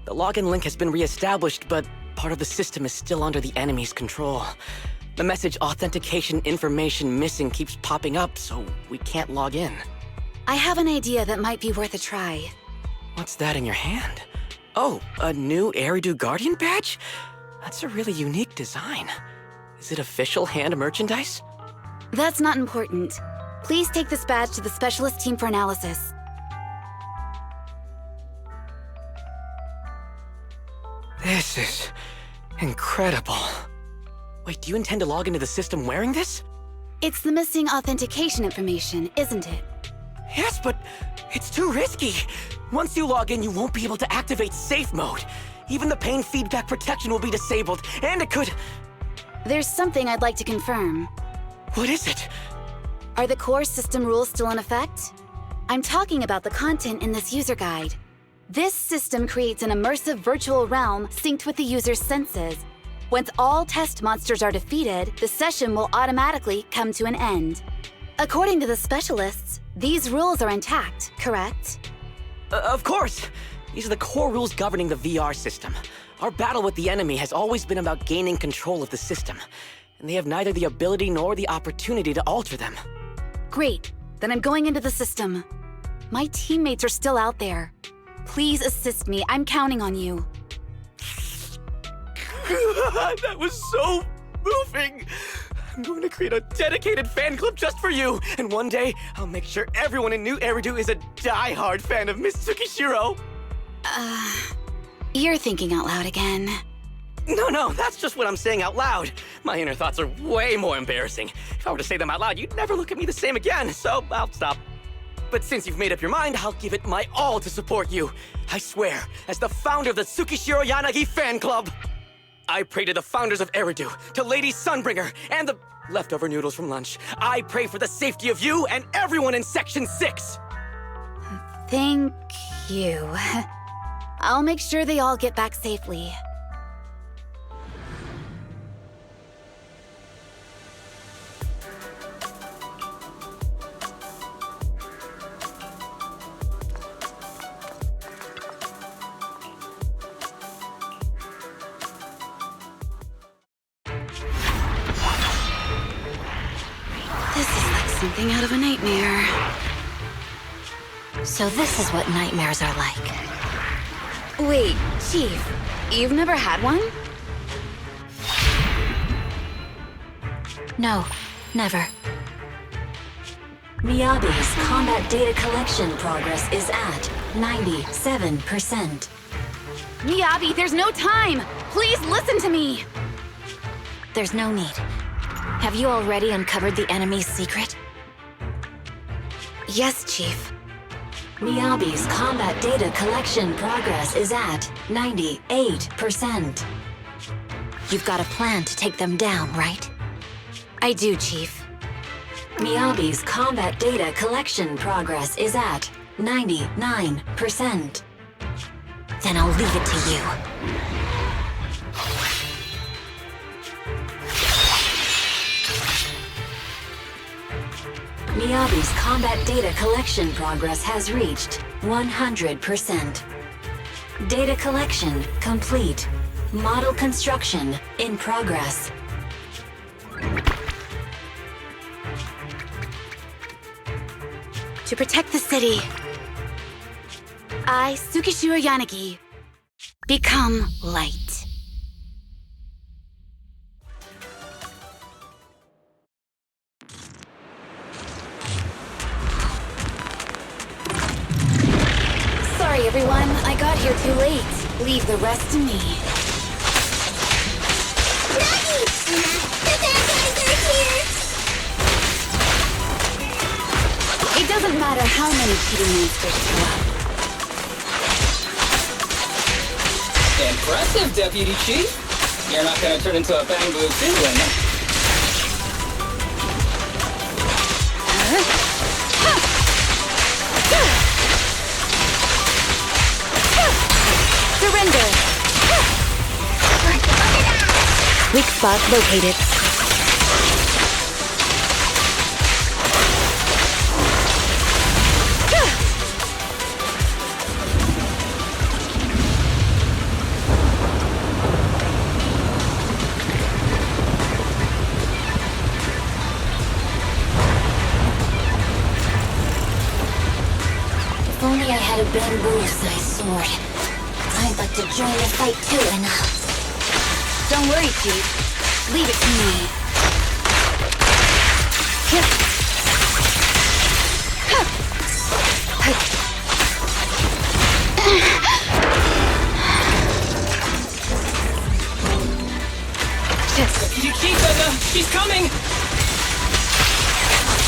the login link has been reestablished, but part of the system is still under the enemy's control. The message authentication information missing keeps popping up, so we can't log in. I have an idea that might be worth a try. What's that in your hand? Oh, a new Eridu Guardian badge? That's a really unique design. Is it official hand merchandise? That's not important. Please take this badge to the specialist team for analysis. This is incredible. Wait, do you intend to log into the system wearing this? It's the missing authentication information, isn't it? Yes, but it's too risky. Once you log in, you won't be able to activate safe mode. Even the pain feedback protection will be disabled, and it could... There's something I'd like to confirm. What is it? Are the core system rules still in effect? I'm talking about the content in this user guide. This system creates an immersive virtual realm synced with the user's senses. Once all test monsters are defeated, the session will automatically come to an end. According to the specialists, these rules are intact, correct? Of course! These are the core rules governing the VR system. Our battle with the enemy has always been about gaining control of the system, and they have neither the ability nor the opportunity to alter them. Great. Then I'm going into the system. My teammates are still out there. Please assist me. I'm counting on you. That was so moving! I'm going to create a dedicated fan club just for you, and one day, I'll make sure everyone in New Eridu is a die-hard fan of Miss Tsukishiro! You're thinking out loud again. No, that's just what I'm saying out loud. My inner thoughts are way more embarrassing. If I were to say them out loud, you'd never look at me the same again, so I'll stop. But since you've made up your mind, I'll give it my all to support you. I swear, as the founder of the Tsukishiro Yanagi fan club, I pray to the founders of Eridu, to Lady Sunbringer, and the leftover noodles from lunch. I pray for the safety of you and everyone in Section 6! Thank you. I'll make sure they all get back safely. Something out of a nightmare. So this is what nightmares are like. Wait, Chief, you've never had one? No, never. Miyabi's combat data collection progress is at 97%. Miyabi, there's no time! Please listen to me! There's no need. Have you already uncovered the enemy's secret? Yes, Chief. Miyabi's combat data collection progress is at 98%. You've got a plan to take them down, right? I do, Chief. Miyabi's combat data collection progress is at 99%. Then I'll leave it to you. Miyabi's combat data collection progress has reached 100%. Data collection complete. Model construction in progress. To protect the city, I, Tsukishiro Yanagi, become light. Sorry, everyone. I got here too late. Leave the rest to me. Nagi! The bad guys are here! It doesn't matter how many cheating monsters show up. Impressive, Deputy Chief. You're not gonna turn into a bang blue finland. Surrender! Weak spot located. only I had a bamboo-sized sword. I'd like to join the fight too, and Don't worry, Chief. Leave it to me. You keep she's coming!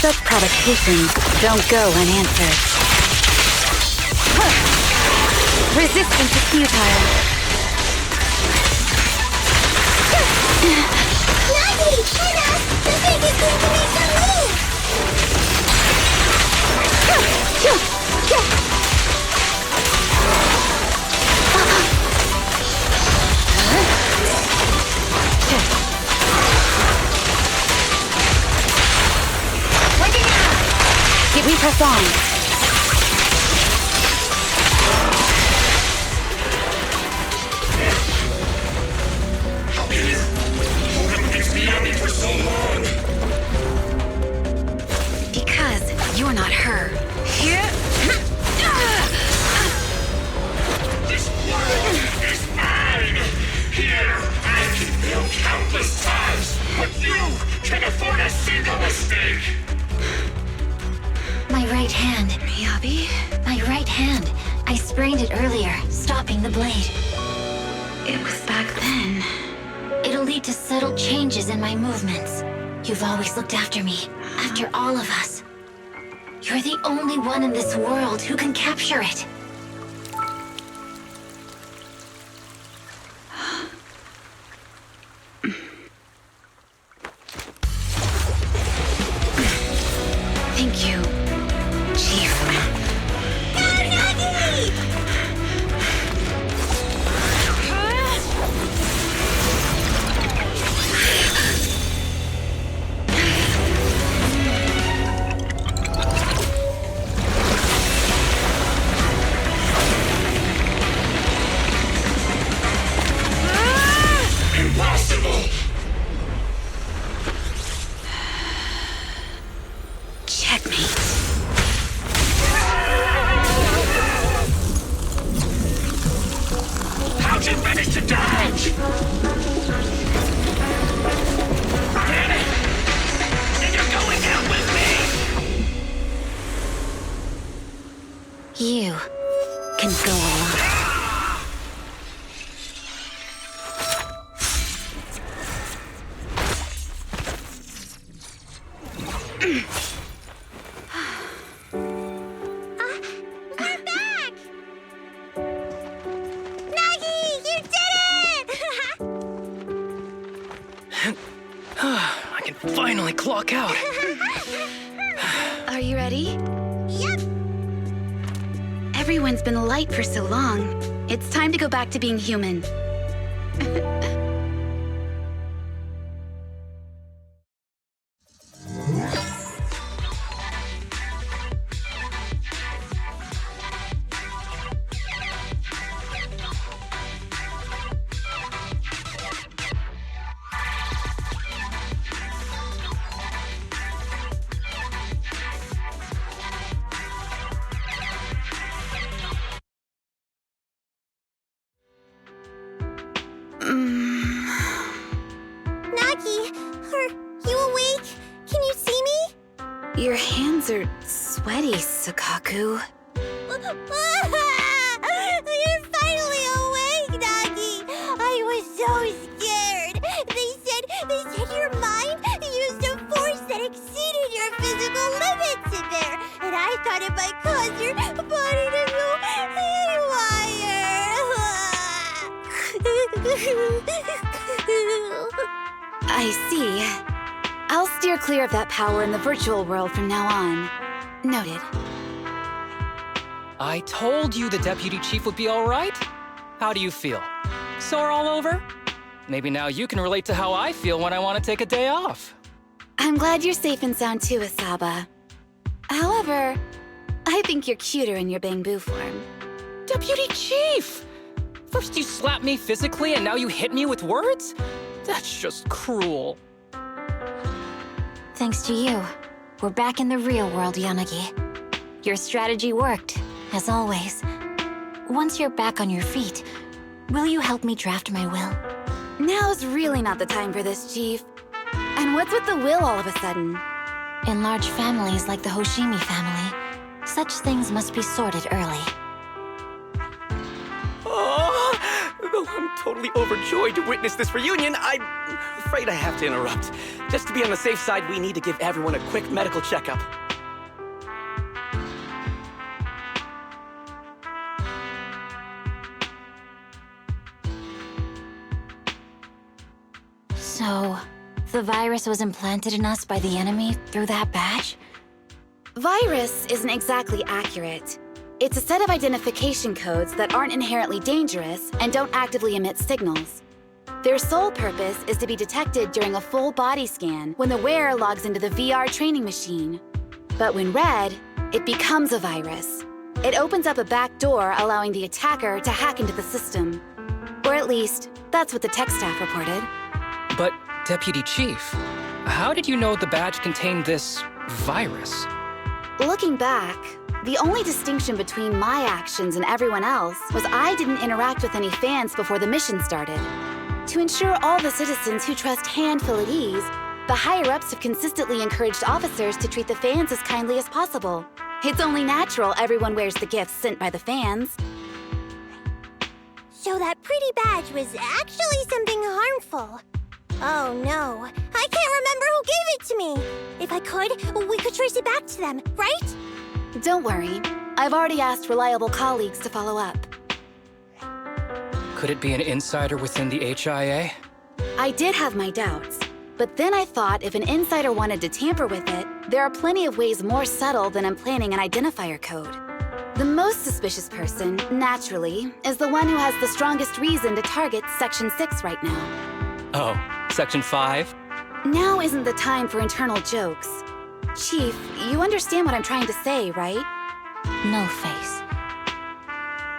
Such provocations don't go unanswered. Resistance is futile. Nagi! Hit us! The thing is going to make them move! We press on. How can you hold him against Miyabi for so long? Because you're not her. This world is mine! Here, I can fail countless times, but you can afford a single mistake! my right hand. Miyabi? My right hand. I sprained it earlier, stopping the blade. It was back then. It'll lead to subtle changes in my movements. You've always looked after me, after all of us. You're the only one in this world who can capture it. Thank you, Chief. Impossible! Checkmate. How'd you manage to dodge? Damn it! And you're going down with me! You can go alone. We're back! Nagi, you did it! I can finally clock out. Are you ready? Yep. Everyone's been light for so long. It's time to go back to being human. Nagi, are you awake? Can you see me? Your hands are sweaty, Sakaku. You're finally awake, Nagi! I was so scared. They said your mind used a force that exceeded your physical limits in there, and I thought it might cause your body to go haywire. I see. I'll steer clear of that power in the virtual world from now on. Noted. I told you the Deputy Chief would be all right. How do you feel? Sore all over? Maybe now you can relate to how I feel when I want to take a day off. I'm glad you're safe and sound too, Asaba. However, I think you're cuter in your bamboo form. Deputy Chief! First you slap me physically and now you hit me with words? That's just cruel. Thanks to you, we're back in the real world, Yanagi. Your strategy worked. as always. Once you're back on your feet, will you help me draft my will? Now's really not the time for this, Chief. And what's with the will all of a sudden? In large families like the Hoshimi family, such things must be sorted early. Oh, though I'm totally overjoyed to witness this reunion, I'm afraid I have to interrupt. Just to be on the safe side, we need to give everyone a quick medical checkup. So, the virus was implanted in us by the enemy through that badge? Virus isn't exactly accurate. It's a set of identification codes that aren't inherently dangerous and don't actively emit signals. Their sole purpose is to be detected during a full body scan when the wearer logs into the VR training machine. But when read, it becomes a virus. It opens up a back door, allowing the attacker to hack into the system. Or at least, that's what the tech staff reported. But, Deputy Chief, how did you know the badge contained this virus? Looking back, the only distinction between my actions and everyone else was I didn't interact with any fans before the mission started. To ensure all the citizens who trust hand feel at ease, the higher-ups have consistently encouraged officers to treat the fans as kindly as possible. It's only natural everyone wears the gifts sent by the fans. So that pretty badge was actually something harmful. Oh no, I can't remember who gave it to me. If I could, we could trace it back to them, right? Don't worry. I've already asked reliable colleagues to follow up. Could it be an insider within the HIA? I did have my doubts, but then I thought if an insider wanted to tamper with it, there are plenty of ways more subtle than implanting an identifier code. The most suspicious person, naturally, is the one who has the strongest reason to target Section 6 right now. Oh, Section 5? Now isn't the time for internal jokes. Chief, you understand what I'm trying to say, right? No face.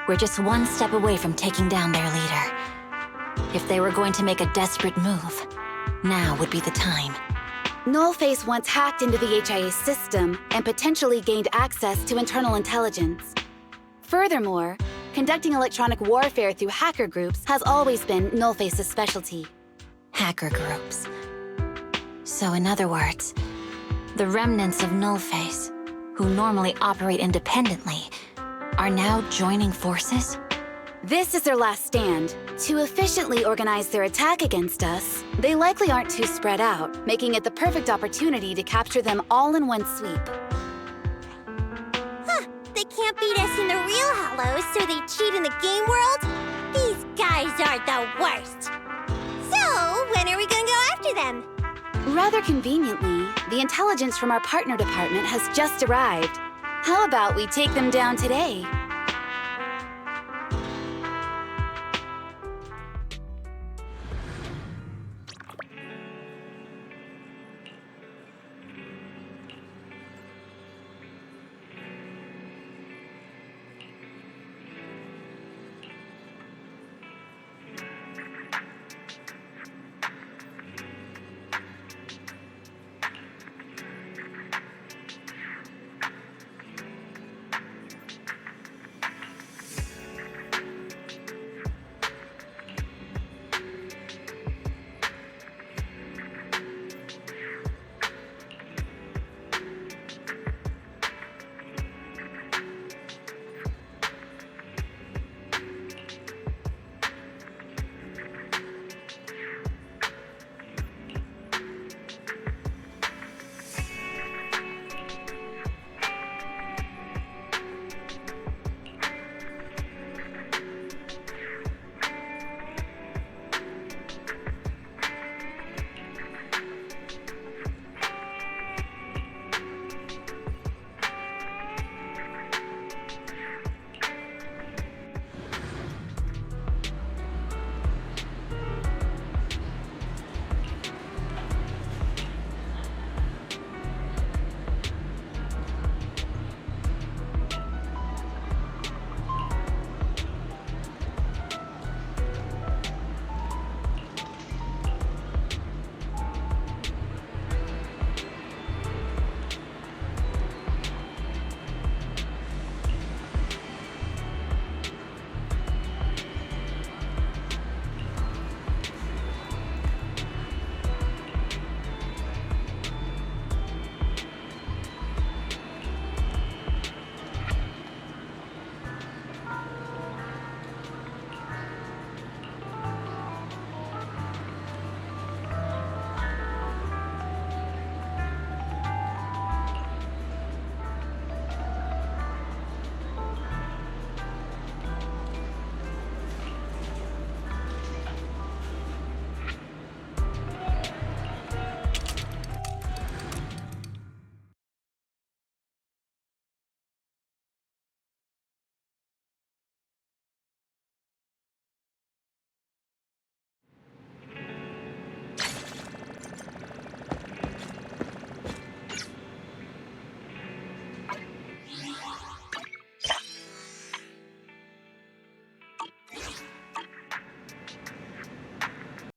We're just one step away from taking down their leader. If they were going to make a desperate move, now would be the time. Nullface once hacked into the HIA system and potentially gained access to internal intelligence. Furthermore, conducting electronic warfare through hacker groups has always been Nullface's specialty. Hacker groups. So in other words, the remnants of Nullface, who normally operate independently, are now joining forces? This is their last stand. To efficiently organize their attack against us, they likely aren't too spread out, making it the perfect opportunity to capture them all in one sweep. Huh, they can't beat us in the real Hollows, so they cheat in the game world? These guys are the worst. So, when are we gonna go after them? Rather conveniently, the intelligence from our partner department has just arrived. How about we take them down today?